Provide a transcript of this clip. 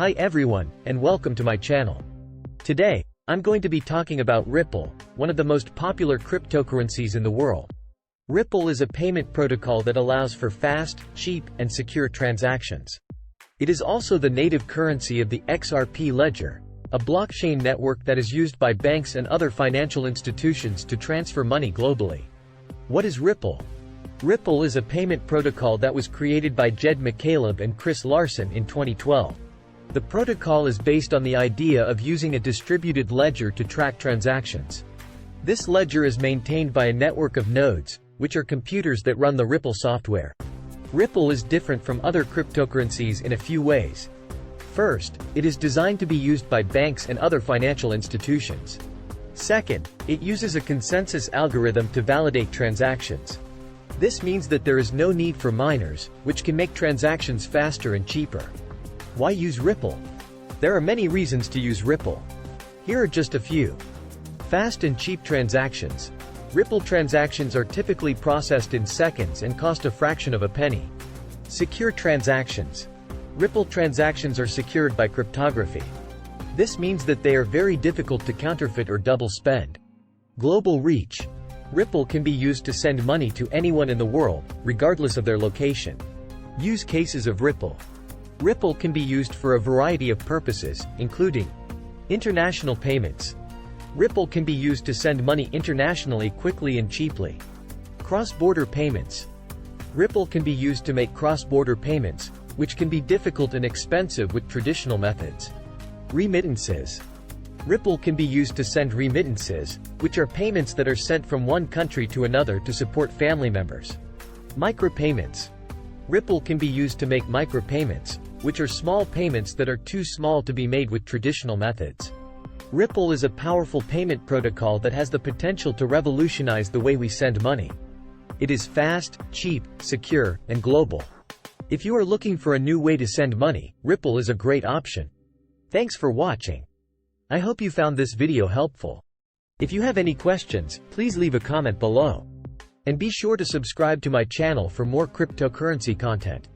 Hi everyone, and welcome to my channel. Today, I'm going to be talking about Ripple, one of the most popular cryptocurrencies in the world. Ripple is a payment protocol that allows for fast, cheap, and secure transactions. It is also the native currency of the XRP ledger, a blockchain network that is used by banks and other financial institutions to transfer money globally. What is Ripple? Ripple is a payment protocol that was created by McCaleb and Larsen in 2012. The protocol is based on the idea of using a distributed ledger to track transactions. This ledger is maintained by a network of nodes, which are computers that run the Ripple software. Ripple is different from other cryptocurrencies in a few ways. First, it is designed to be used by banks and other financial institutions. Second, it uses a consensus algorithm to validate transactions. This means that there is no need for miners, which can make transactions faster and cheaper. Why use Ripple? There are many reasons to use Ripple. Here are just a few. Fast and cheap transactions. Ripple transactions are typically processed in seconds and cost a fraction of a penny. Secure transactions. Ripple transactions are secured by cryptography. This means that they are very difficult to counterfeit or double spend. Global reach. Ripple can be used to send money to anyone in the world, regardless of their location. Use cases of Ripple. Ripple can be used for a variety of purposes, including international payments. Ripple can be used to send money internationally quickly and cheaply. Cross-border payments. Ripple can be used to make cross-border payments, which can be difficult and expensive with traditional methods. Remittances. Ripple can be used to send remittances, which are payments that are sent from one country to another to support family members. Micropayments. Ripple can be used to make micropayments, which are small payments that are too small to be made with traditional methods. Ripple is a powerful payment protocol that has the potential to revolutionize the way we send money. It is fast, cheap, secure, and global. If you are looking for a new way to send money, Ripple is a great option. Thanks for watching. I hope you found this video helpful. If you have any questions, please leave a comment below. And be sure to subscribe to my channel for more cryptocurrency content.